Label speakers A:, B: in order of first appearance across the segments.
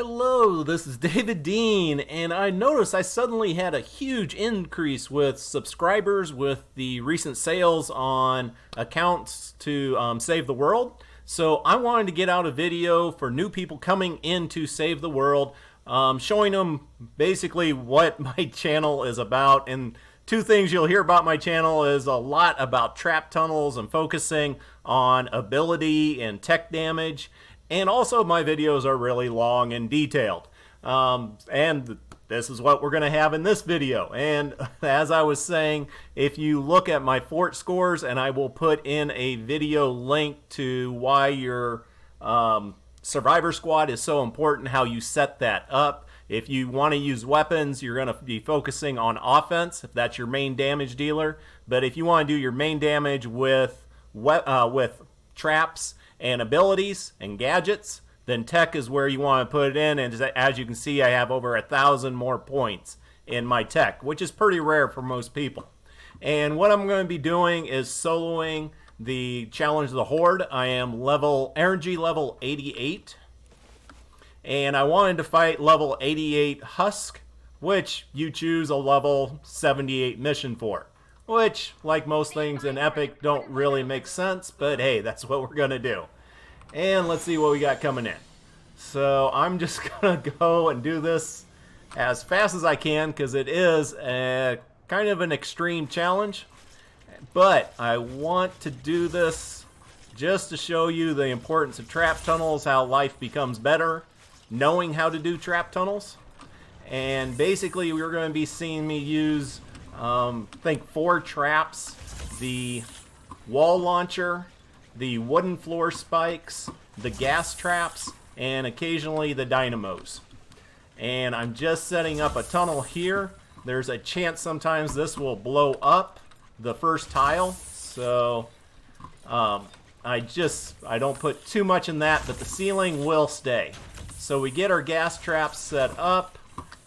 A: Hello, this is David Dean, and I noticed I suddenly had a huge increase with subscribers with the recent sales on accounts to Save the World. So I wanted to get out a video for new people coming in to Save the World, showing them basically what my channel is about. And two things you'll hear about my channel is a lot about trap tunnels and focusing on ability and tech damage. And also my videos are really long and detailed. And this is what we're going to have in this video. And as I was saying, if you look at my fort scores, and I will put in a video link to why your survivor squad is so important, how you set that up. If you want to use weapons, you're going to be focusing on offense, if that's your main damage dealer. But if you want to do your main damage with traps and abilities and gadgets, then tech is where you want to put it in. And as you can see, I have over 1,000 more points in my tech, which is pretty rare for most people. And what I'm going to be doing is soloing the challenge of the Horde. I am energy level 88, and I wanted to fight level 88 Husk, which you choose a level 78 mission for, which, like most things in Epic, don't really make sense, but hey, that's what we're going to do. And let's see what we got coming in. So I'm just going to go and do this as fast as I can, because it is a kind of an extreme challenge. But I want to do this just to show you the importance of trap tunnels, how life becomes better, knowing how to do trap tunnels. And basically, we're going to be seeing me use I think 4 traps: the wall launcher, the wooden floor spikes, the gas traps, and occasionally the dynamos. And I'm just setting up a tunnel here. There's a chance sometimes this will blow up the first tile, so I don't put too much in that, but the ceiling will stay. So we get our gas traps set up.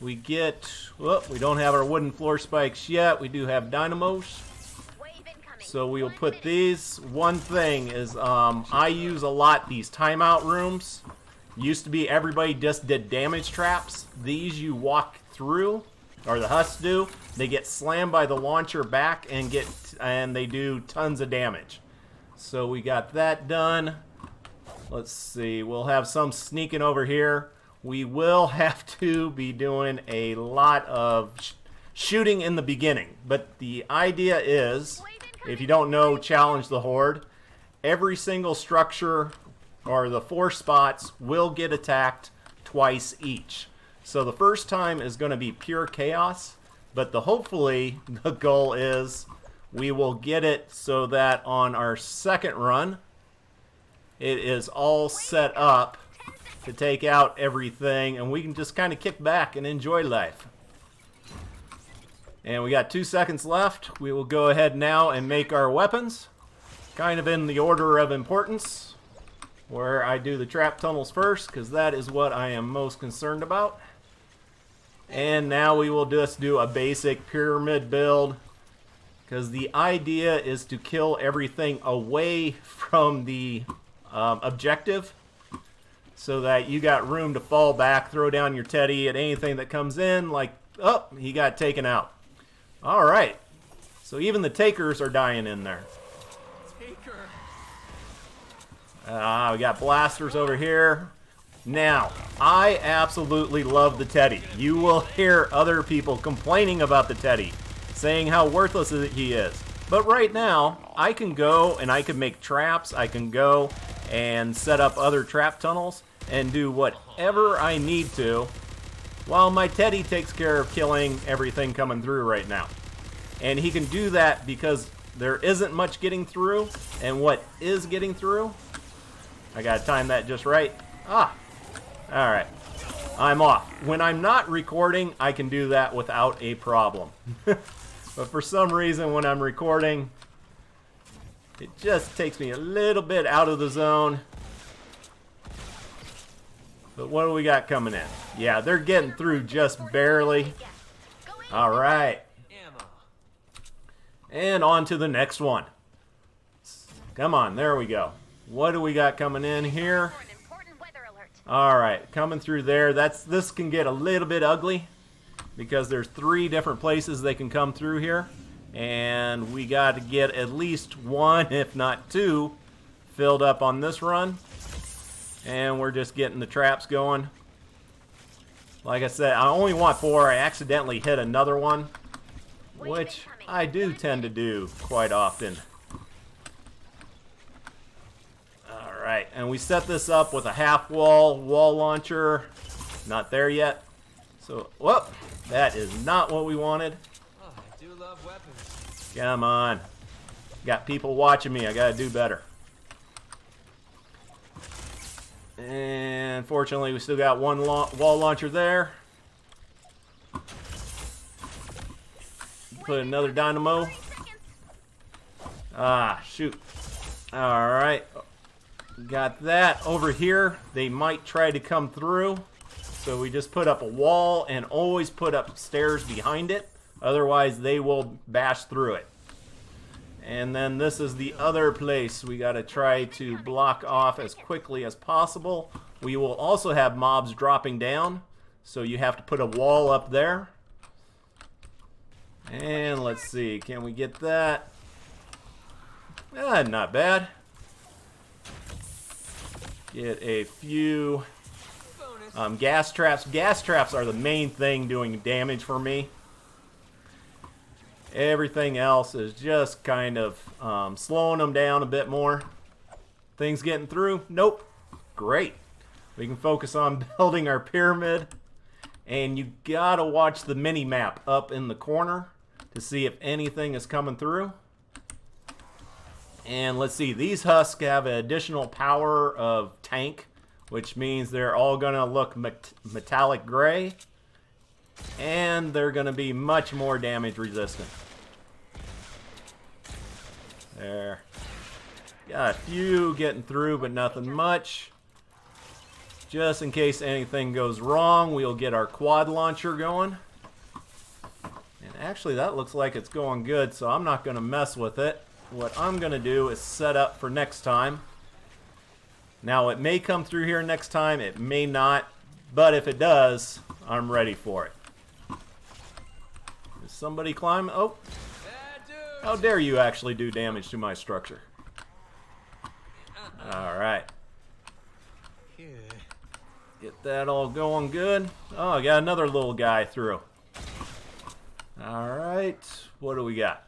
A: We don't have our wooden floor spikes yet. We do have dynamos. So we will put these. One thing is I use a lot these timeout rooms. Used to be everybody just did damage traps. These you walk through, or the Husks do. They get slammed by the launcher back and they do tons of damage. So we got that done. Let's see. We'll have some sneaking over here. We will have to be doing a lot of shooting in the beginning. But the idea is, if you don't know Challenge the Horde, every single structure, or the 4 spots, will get attacked twice each. So the first time is going to be pure chaos. But hopefully the goal is we will get it so that on our second run, it is all set up to take out everything, and we can just kind of kick back and enjoy life. And we got 2 seconds left. We will go ahead now and make our weapons, kind of in the order of importance, where I do the trap tunnels first, because that is what I am most concerned about. And now we will just do a basic pyramid build, because the idea is to kill everything away from the objective, so that you got room to fall back, throw down your teddy at anything that comes in, like, oh, he got taken out. All right. So even the takers are dying in there. Taker. We got blasters over here. Now, I absolutely love the teddy. You will hear other people complaining about the teddy, saying how worthless he is. But right now, I can go and I can make traps. I can go and set up other trap tunnels and do whatever I need to, while my teddy takes care of killing everything coming through right now. And he can do that because there isn't much getting through, and what is getting through, I gotta time that just right. Alright, I'm off. When I'm not recording, I can do that without a problem. But for some reason, when I'm recording, it just takes me a little bit out of the zone. But what do we got coming in? Yeah, they're getting through just barely. Alright. And on to the next one. Come on, there we go. What do we got coming in here? Alright, coming through there. This can get a little bit ugly because there's 3 different places they can come through here. And we got to get at least 1, if not 2, filled up on this run. And we're just getting the traps going. Like I said, I only want 4. I accidentally hit another one, which I do tend to do quite often. Alright, and we set this up with a half wall launcher. Not there yet. So, whoop, that is not what we wanted.
B: Oh, I do love weapons.
A: Come on. Got people watching me. I gotta do better. And fortunately, we still got 1 wall launcher there. Put another dynamo. Ah, shoot. Alright. Got that. Over here, they might try to come through. So we just put up a wall and always put up stairs behind it. Otherwise, they will bash through it. And then this is the other place we got to try to block off as quickly as possible. We will also have mobs dropping down, so you have to put a wall up there. And let's see, can we get that? Not bad. Get a few gas traps. Gas traps are the main thing doing damage for me. Everything else is just kind of slowing them down a bit more. Things getting through? Nope. Great. We can focus on building our pyramid. And you gotta watch the mini map up in the corner to see if anything is coming through. And let's see, these husks have an additional power of tank, which means they're all gonna look metallic gray. And they're going to be much more damage resistant. There. Got a few getting through, but nothing much. Just in case anything goes wrong, we'll get our quad launcher going. And actually, that looks like it's going good, so I'm not going to mess with it. What I'm going to do is set up for next time. Now, it may come through here next time, it may not. But if it does, I'm ready for it. Is somebody climbing? Oh. How dare you actually do damage to my structure. Alright. Get that all going good. Oh, I got another little guy through. Alright. What do we got?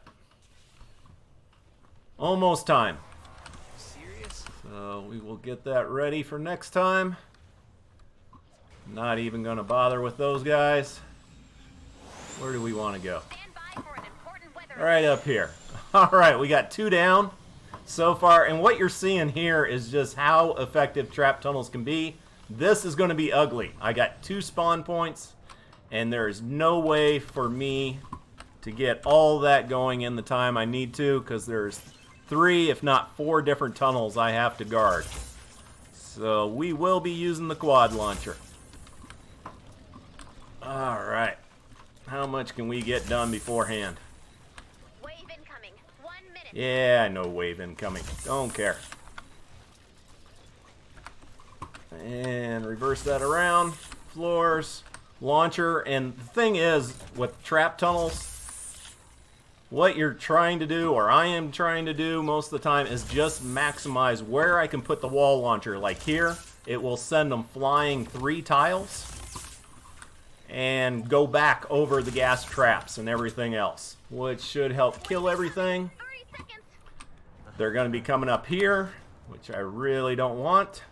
A: Almost time.
B: Serious?
A: So we will get that ready for next time. Not even going to bother with those guys. Where do we want to go? Right up here. Alright, we got 2 down so far. And what you're seeing here is just how effective trap tunnels can be. This is going to be ugly. I got 2 spawn points. And there is no way for me to get all that going in the time I need to. Because there's 3, if not 4 different tunnels I have to guard. So we will be using the quad launcher. Alright. How much can we get done beforehand?
C: Wave incoming. 1 minute.
A: Yeah, I know wave incoming. Don't care. And reverse that around. Floors. Launcher. And the thing is, with trap tunnels, what you're trying to do, or I am trying to do most of the time, is just maximize where I can put the wall launcher. Like here, it will send them flying 3 tiles. And go back over the gas traps and everything else, which should help kill everything.
C: 30 seconds.
A: They're going to be coming up here, which I really don't want.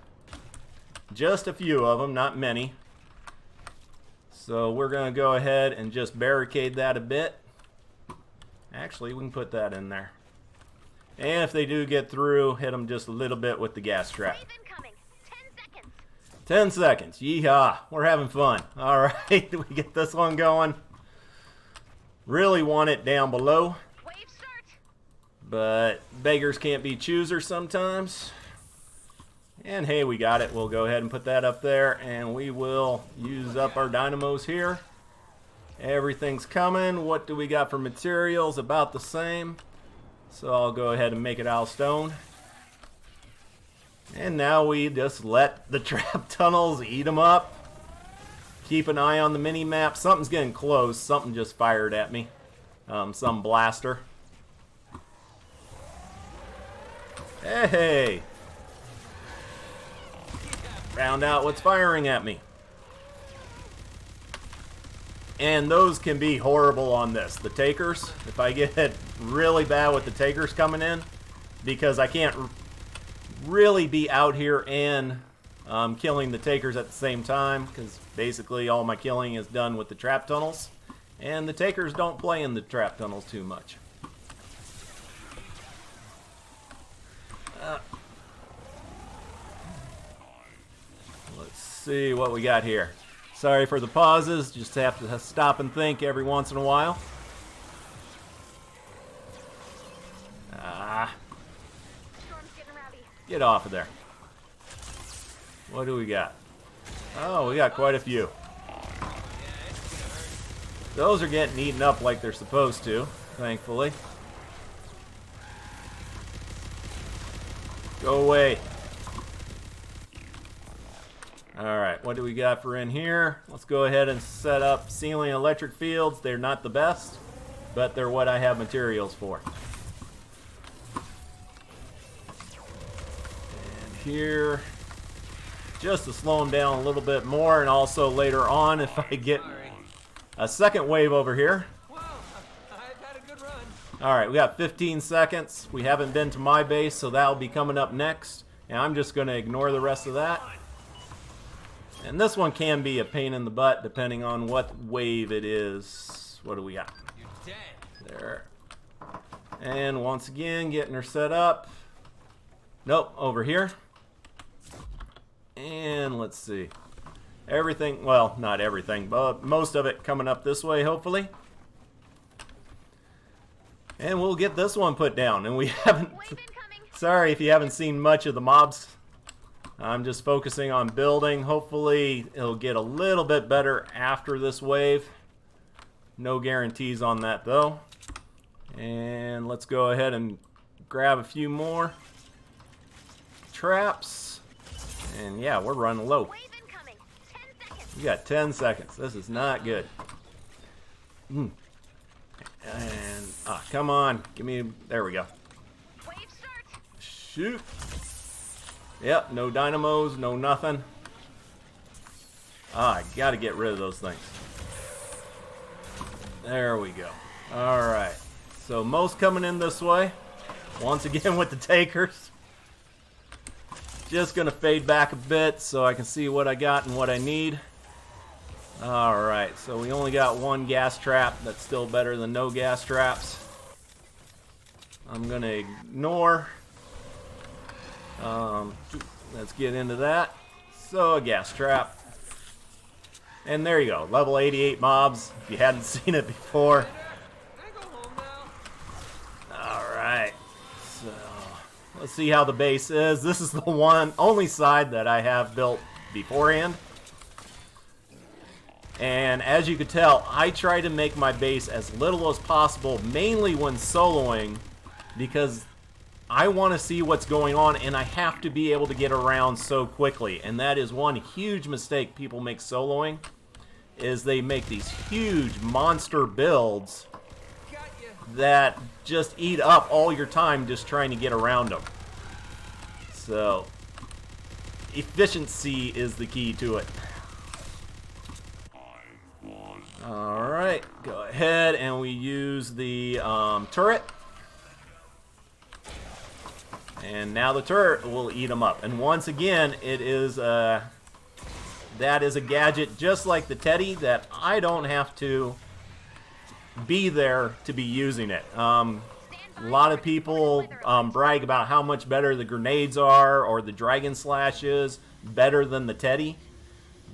A: Just a few of them, not many. So we're going to go ahead and just barricade that a bit. Actually, we can put that in there. And if they do get through, hit them just a little bit with the gas trap.
C: Wave incoming. 10 seconds.
A: 10 seconds. Yeehaw. We're having fun. Alright, we get this one going. Really want it down below.
C: Wave start.
A: But beggars can't be choosers sometimes. And hey, we got it. We'll go ahead and put that up there. And we will use up our dynamos here. Everything's coming. What do we got for materials? About the same. So I'll go ahead and make it out of stone. And now we just let the trap tunnels eat them up. Keep an eye on the mini-map. Something's getting close. Something just fired at me. Some blaster. Hey! Found out what's firing at me. And those can be horrible on this. The takers, if I get really bad with the takers coming in, because I can't really be out here and killing the takers at the same time, because basically all my killing is done with the trap tunnels, and the takers don't play in the trap tunnels too much. Let's see what we got here. Sorry for the pauses, just have to stop and think every once in a while.
C: Storm's getting rowdy.
A: Get off of there. What do we got? Oh, we got quite a few. Those are getting eaten up like they're supposed to, thankfully. Go away. Alright, what do we got for in here? Let's go ahead and set up ceiling electric fields. They're not the best, but they're what I have materials for. And here, just to slow them down a little bit more, and also later on if I get a second wave over here.
B: Whoa, I've had a good run.
A: Alright, we got 15 seconds. We haven't been to my base, so that'll be coming up next. And I'm just going to ignore the rest of that. And this one can be a pain in the butt depending on what wave it is. What do we got?
B: You're dead.
A: There. And once again, getting her set up. Nope, over here. And let's see. Everything, well, not everything, but most of it coming up this way, hopefully. And we'll get this one put down. And we haven't...
C: Wave incoming.
A: Sorry if you haven't seen much of the mobs. I'm just focusing on building. Hopefully it'll get a little bit better after this wave. No guarantees on that though. And let's go ahead and grab a few more traps. And yeah, we're running low.
C: Wave incoming. 10 seconds.
A: We got 10 seconds. This is not good. And come on, give me. There we go.
C: Wave start.
A: Shoot. Yep, no dynamos, no nothing. I gotta get rid of those things. There we go. Alright. So most coming in this way. Once again with the takers. Just gonna fade back a bit so I can see what I got and what I need. Alright, so we only got one gas trap. That's still better than no gas traps. I'm gonna ignore. Let's get into that. So, a gas trap. And there you go. Level 88 mobs, if you hadn't seen it before.
B: Can I go home now?
A: Alright. So, let's see how the base is. This is the only side that I have built beforehand. And as you can tell, I try to make my base as little as possible, mainly when soloing, because I want to see what's going on, and I have to be able to get around so quickly. And that is one huge mistake people make soloing, is they make these huge monster builds
B: Got you.
A: that just eat up all your time just trying to get around them. So, efficiency is the key to it. Alright, go ahead and we use the turret. And now the turret will eat them up. And once again, it is that is a gadget just like the Teddy that I don't have to be there to be using it. A lot of people brag about how much better the grenades are or the Dragon Slash is better than the Teddy.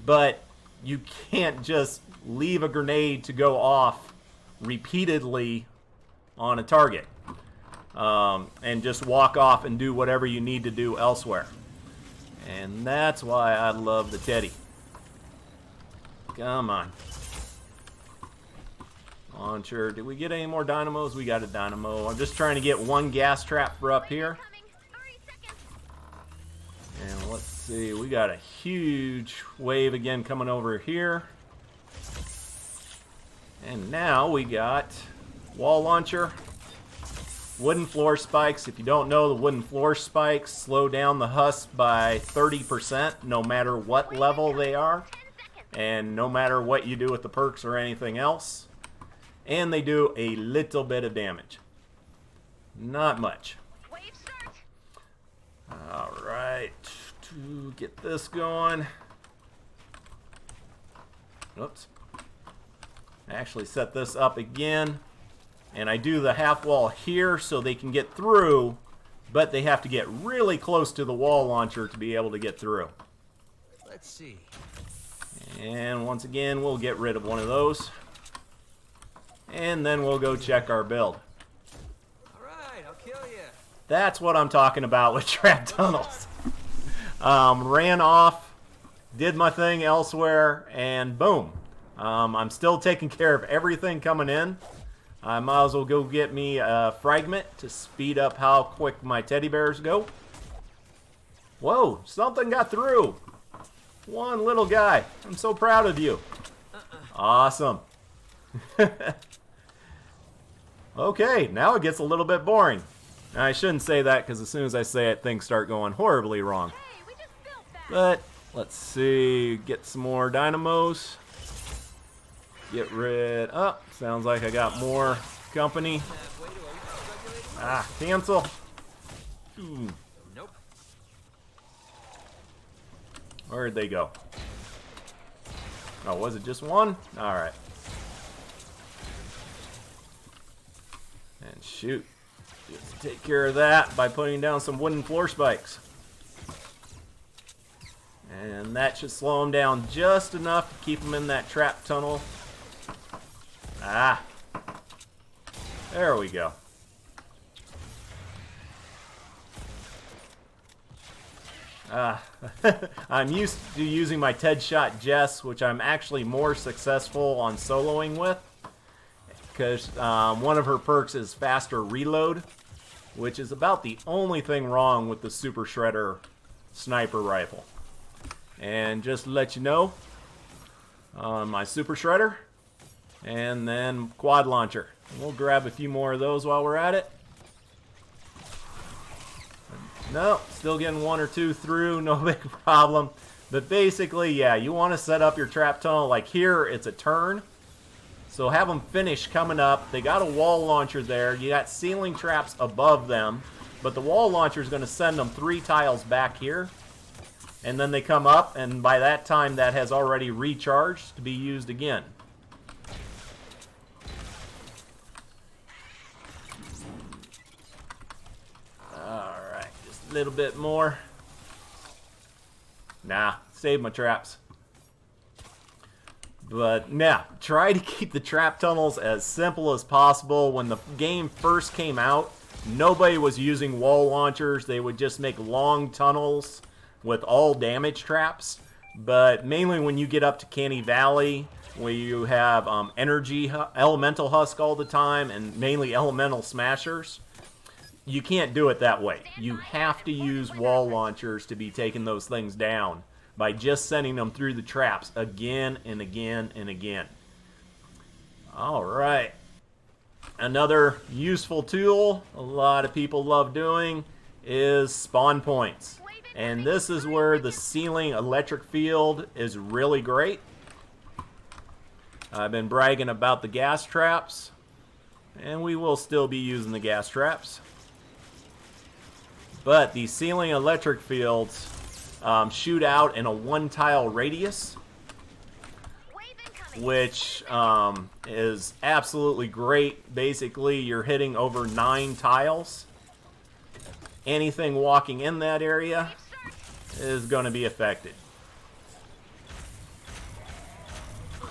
A: But you can't just leave a grenade to go off repeatedly on a target. And just walk off and do whatever you need to do elsewhere. And that's why I love the Teddy. Come on. Launcher. Did we get any more dynamos? We got a dynamo. I'm just trying to get one gas trap for up here.
C: Incoming. 3 seconds.
A: see, we got a huge wave again coming over here. And now we got wall launcher, wooden floor spikes. If you don't know, the wooden floor spikes slow down the husk by 30% no matter what level they are. And no matter what you do with the perks or anything else. And they do a little bit of damage. Not much. Alright, to get this going. Oops. I actually set this up again. And I do the half wall here so they can get through, but they have to get really close to the wall launcher to be able to get through.
B: Let's see.
A: And once again, we'll get rid of one of those. And then we'll go check our build.
B: Alright, I'll kill you.
A: That's what I'm talking about with trap tunnels. Ran off, did my thing elsewhere, and boom. I'm still taking care of everything coming in. I might as well go get me a fragment to speed up how quick my teddy bears go. Whoa, something got through. One little guy. I'm so proud of you. Awesome. Okay, now it gets a little bit boring. I shouldn't say that because as soon as I say it, things start going horribly wrong.
C: Hey, we just built that.
A: But let's see, get some more dynamos. Get rid. Oh, sounds like I got more company.
B: Halfway to a well-regulated life.
A: Ah, cancel. Ooh,
B: Nope.
A: where'd they go? Oh, was it just one? All right. And shoot, just take care of that by putting down some wooden floor spikes. And that should slow them down just enough to keep them in that trap tunnel. Ah, there we go. I'm used to using my Ted Shot Jess, which I'm actually more successful on soloing with, because one of her perks is faster reload, which is about the only thing wrong with the Super Shredder sniper rifle. And just to let you know, my Super Shredder, and then quad launcher. We'll grab a few more of those while we're at it. No, still getting one or two through, no big problem. But basically, yeah, you want to set up your trap tunnel. Like here, it's a turn. So have them finish coming up. They got a wall launcher there. You got ceiling traps above them. But the wall launcher is going to send them 3 tiles back here. And then they come up, and by that time, that has already recharged to be used again. Alright, just a little bit more. Nah, save my traps. But nah, try to keep the trap tunnels as simple as possible. When the game first came out, nobody was using wall launchers. They would just make long tunnels with all damage traps. But mainly when you get up to Canny Valley, where you have energy, elemental husk all the time, and mainly elemental smashers, you can't do it that way. You have to use wall launchers to be taking those things down by just sending them through the traps again and again and again. Alright. Another useful tool a lot of people love doing is spawn points. And this is where the ceiling electric field is really great. I've been bragging about the gas traps, and we will still be using the gas traps. But the ceiling electric fields shoot out in a 1-tile radius, which is absolutely great. Basically, you're hitting over 9 tiles. Anything walking in that area is going to be affected.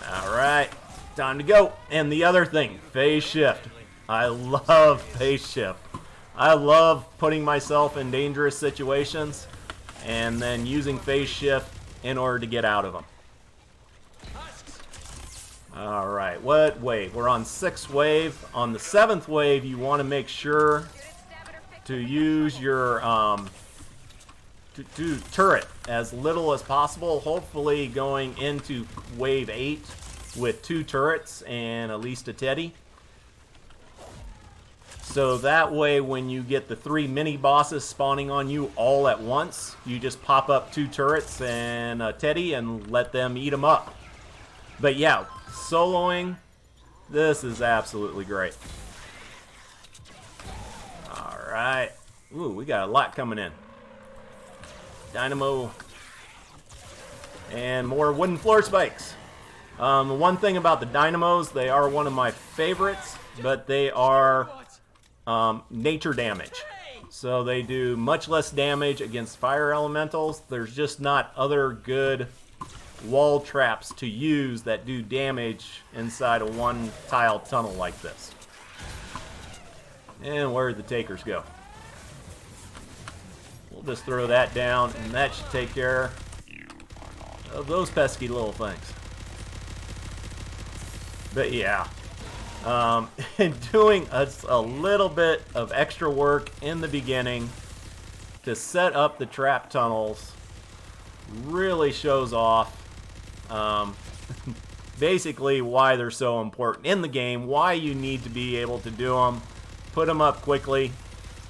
A: Alright, time to go. And the other thing, phase shift. I love phase shift. I love putting myself in dangerous situations and then using phase shift in order to get out of them. Alright, what wave? We're on 6th wave. On the 7th wave, you want to make sure to use your to turret as little as possible. Hopefully going into wave 8 with 2 turrets and at least a Teddy. So that way when you get the 3 mini bosses spawning on you all at once, you just pop up 2 turrets and a Teddy and let them eat them up. But yeah, soloing, this is absolutely great. Alright. Ooh, we got a lot coming in. Dynamo. And more wooden floor spikes. The one thing about the dynamos, they are one of my favorites, but they are nature damage. So they do much less damage against fire elementals. There's just not other good wall traps to use that do damage inside a one tile tunnel like this. And where did the takers go? We'll just throw that down, and that should take care of those pesky little things. But yeah, and doing a little bit of extra work in the beginning to set up the trap tunnels really shows off basically why they're so important in the game, why you need to be able to do them, put them up quickly.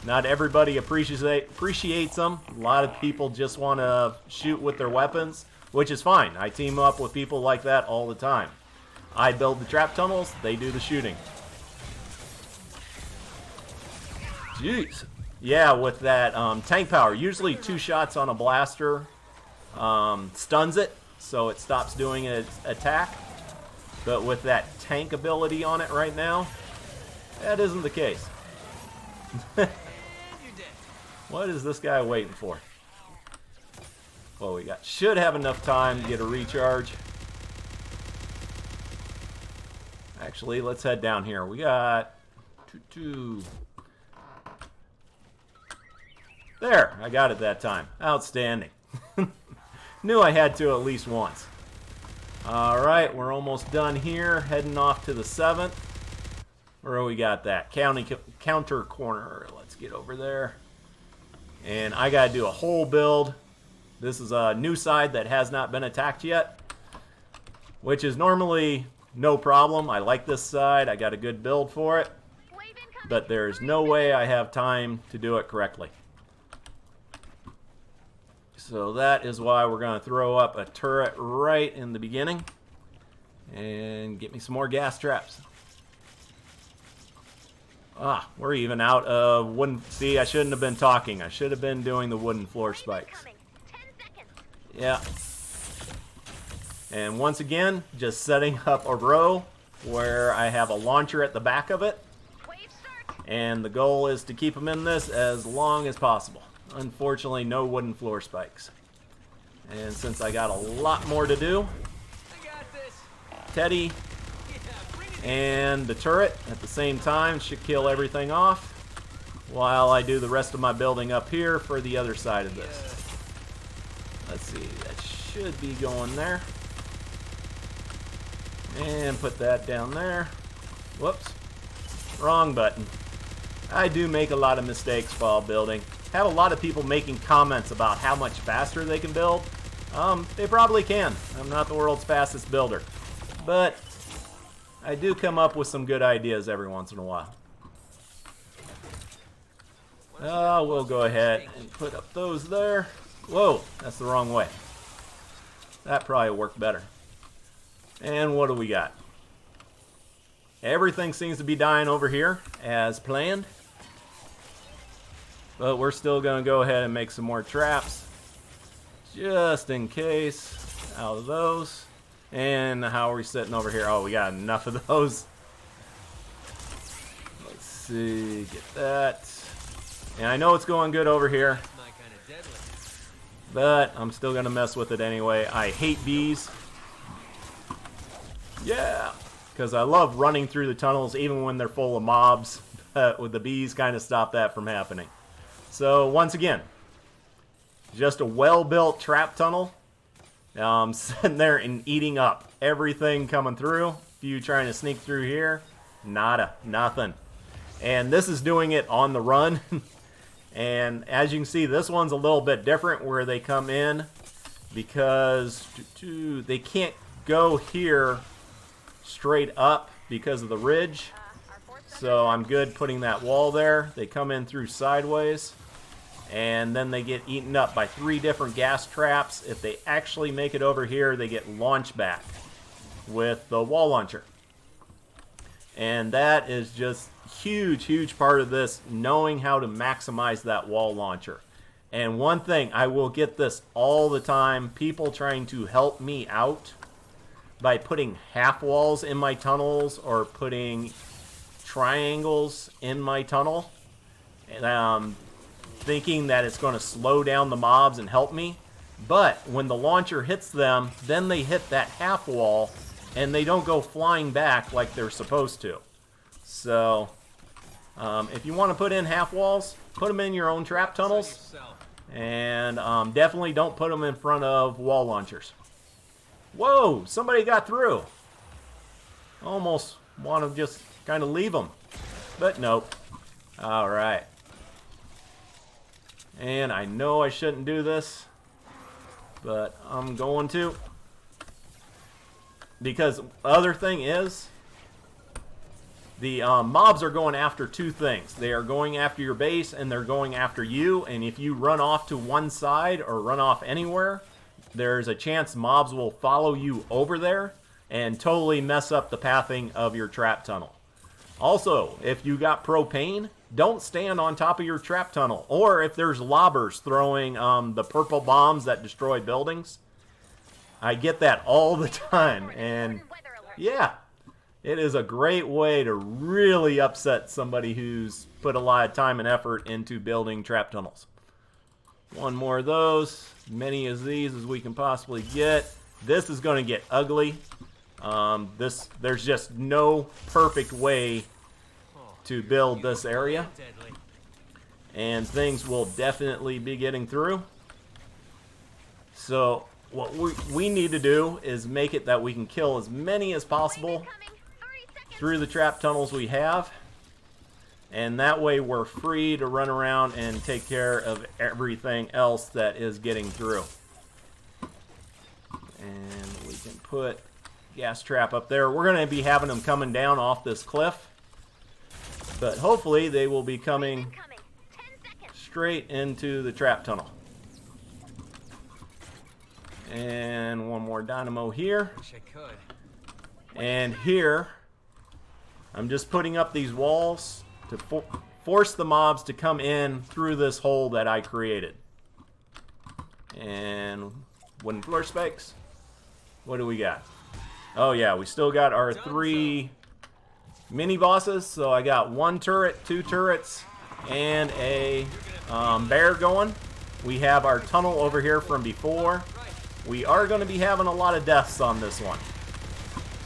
A: Not everybody appreciates them. A lot of people just want to shoot with their weapons, which is fine. I team up with people like that all the time. I build the trap tunnels, they do the shooting. Jeez. Yeah, with that tank power, usually 2 shots on a blaster stuns it, so it stops doing its attack. But with that tank ability on it right now, that isn't the case. What is this guy waiting for? Well, we should have enough time to get a recharge. Actually, let's head down here. We got two. There, I got it that time. Outstanding. Knew I had to at least once. Alright, we're almost done here. Heading off to the 7th. Where we got that? Counter corner. Let's get over there. And I gotta do a whole build. This is a new side that has not been attacked yet, which is normally no problem. I like this side. I got a good build for it. But there's no way I have time to do it correctly. So that is why we're going to throw up a turret right in the beginning. And get me some more gas traps. Ah, we're even out of wooden... See, I shouldn't have been talking. I should have been doing the wooden floor spikes. Yeah. And once again, just setting up a row where I have a launcher at the back of it. And the goal is to keep them in this as long as possible. Unfortunately, no wooden floor spikes. And since I got a lot more to do, Teddy and the turret at the same time should kill everything off while I do the rest of my building up here for the other side of this. Let's see, that should be going there. And put that down there. Whoops. Wrong button. I do make a lot of mistakes while building. Have a lot of people making comments about how much faster they can build. They probably can. I'm not the world's fastest builder. But I do come up with some good ideas every once in a while. We'll go ahead and put up those there. Whoa, that's the wrong way. That probably worked better. And what do we got? Everything seems to be dying over here as planned. But we're still going to go ahead and make some more traps. Just in case. Out of those. And how are we sitting over here? Oh, we got enough of those. Let's see. Get that. And I know it's going good over here. But I'm still going to mess with it anyway. I hate bees. Yeah. Because I love running through the tunnels even when they're full of mobs. With the bees kind of stop that from happening. So once again, just a well-built trap tunnel. Sitting there and eating up everything coming through. If you trying to sneak through here, nada, nothing. And this is doing it on the run. And as you can see, this one's a little bit different where they come in because they can't go here straight up because of the ridge. So I'm good putting that wall there. They come in through sideways, and then they get eaten up by 3 different gas traps. If they actually make it over here, they get launched back with the wall launcher. And that is just huge part of this, knowing how to maximize that wall launcher. And one thing, I will get this all the time, people trying to help me out by putting half walls in my tunnels or putting triangles in my tunnel, and thinking that it's going to slow down the mobs and help me. But when the launcher hits them, then they hit that half wall and they don't go flying back like they're supposed to. So if you want to put in half walls, put them in your own trap tunnels, and definitely don't put them in front of wall launchers. Whoa, somebody got through. Almost want to just kind of leave them, but nope. All right. And I know I shouldn't do this, but I'm going to. Because the other thing is, the mobs are going after 2 things. They are going after your base, and they're going after you. And if you run off to one side or run off anywhere, there's a chance mobs will follow you over there and totally mess up the pathing of your trap tunnel. Also, if you got propane, don't stand on top of your trap tunnel. Or if there's lobbers throwing the purple bombs that destroy buildings. I get that all the time. And yeah, it is a great way to really upset somebody who's put a lot of time and effort into building trap tunnels. One more of those. Many of these as we can possibly get. This is going to get ugly. There's just no perfect way to build this area, and things will definitely be getting through. So what we need to do is make it that we can kill as many as possible through the trap tunnels we have, and that way we're free to run around and take care of everything else that is getting through. And we can put gas trap up there. We're going to be having them coming down off this cliff, but hopefully they will be coming straight into the trap tunnel. And one more dynamo here.
B: Wish I could.
A: And here, I'm just putting up these walls to force the mobs to come in through this hole that I created. And wooden floor spikes. What do we got? Oh yeah, we still got our 3 mini bosses. So I got 1 turret, 2 turrets, and a bear going. We have our tunnel over here from before. We are going to be having a lot of deaths on this one.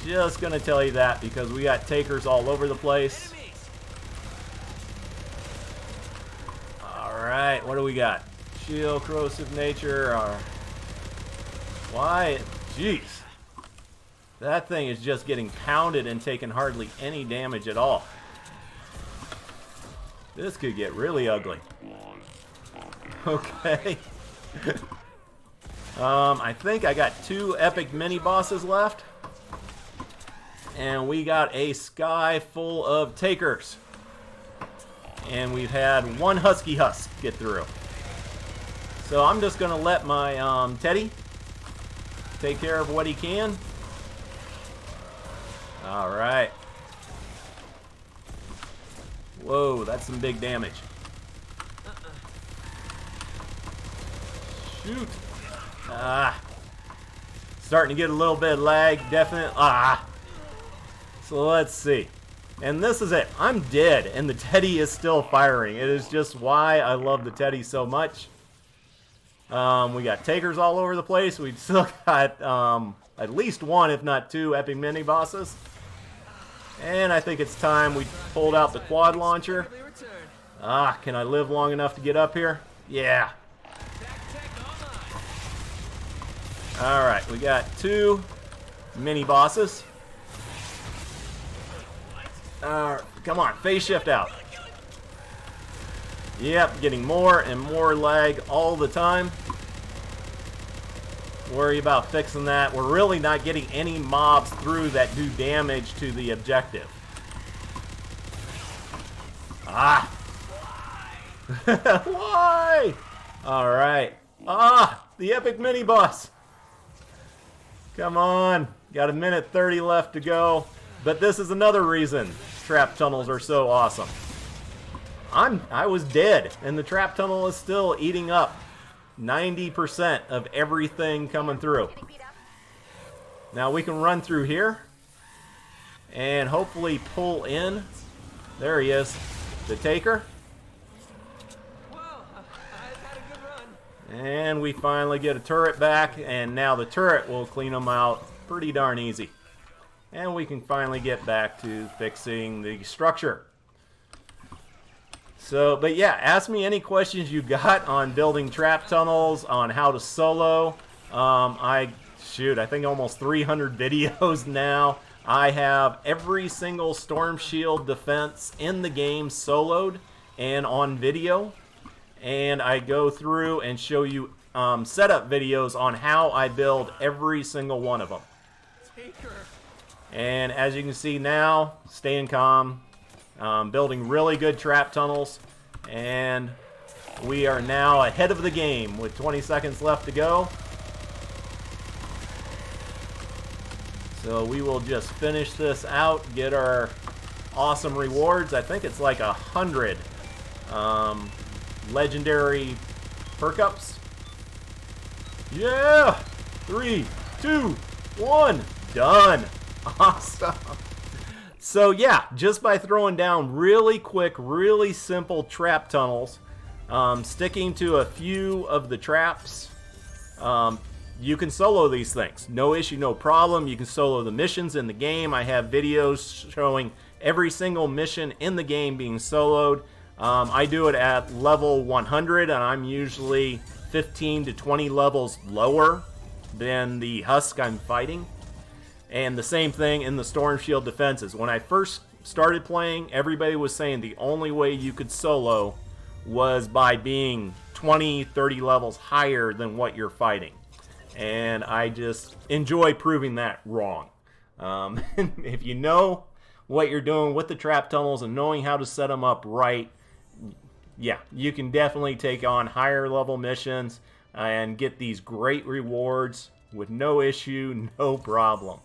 A: Just going to tell you that because we got takers all over the place. Alright, what do we got? Shield, corrosive nature, why? Jeez. That thing is just getting pounded and taking hardly any damage at all. This could get really ugly. Okay. I think I got 2 epic mini bosses left. And we got a sky full of takers. And we've had 1 husky husk get through. So I'm just going to let my Teddy take care of what he can. Alright. Whoa, that's some big damage. Shoot. Starting to get a little bit of lag, definitely. So let's see. And this is it. I'm dead, and the Teddy is still firing. It is just why I love the Teddy so much. We got takers all over the place. We've still got at least 1, if not 2, epic mini bosses. And I think it's time we pulled out the quad launcher. Can I live long enough to get up here? Yeah. Alright, we got 2 mini bosses. Come on, phase shift out. Yep, getting more and more lag all the time. Worry about fixing that. We're really not getting any mobs through that do damage to the objective. Ah! Why? Alright. Ah! The epic mini boss! Come on. Got a minute 30 left to go. But this is another reason trap tunnels are so awesome. I was dead, and the trap tunnel is still eating up 90% of everything coming through.
C: Getting beat up.
A: Now we can run through here and hopefully pull in. There he is, the Taker.
B: Well, I've had a good run.
A: And we finally get a turret back, and now the turret will clean them out pretty darn easy. And we can finally get back to fixing the structure. So, but yeah, ask me any questions you got on building trap tunnels, on how to solo. I think almost 300 videos now. I have every single storm shield defense in the game soloed and on video. And I go through and show you setup videos on how I build every single one of them.
B: Taker.
A: And as you can see now, staying calm, building really good trap tunnels, and we are now ahead of the game with 20 seconds left to go. So we will just finish this out, get our awesome rewards. I think it's like 100 legendary perk ups. Yeah! 3, 2, 1, done. Awesome. So yeah, just by throwing down really quick, really simple trap tunnels, sticking to a few of the traps, you can solo these things. No issue, no problem. You can solo the missions in the game. I have videos showing every single mission in the game being soloed. I do it at level 100, and I'm usually 15 to 20 levels lower than the husk I'm fighting. And the same thing in the Storm Shield defenses. When I first started playing, everybody was saying the only way you could solo was by being 20, 30 levels higher than what you're fighting. And I just enjoy proving that wrong. If you know what you're doing with the trap tunnels and knowing how to set them up right, yeah, you can definitely take on higher level missions and get these great rewards with no issue, no problem.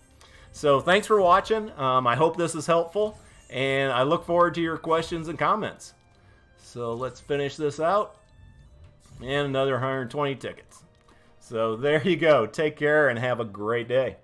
A: So thanks for watching. I hope this is helpful, and I look forward to your questions and comments. So let's finish this out. And another 120 tickets. So there you go. Take care and have a great day.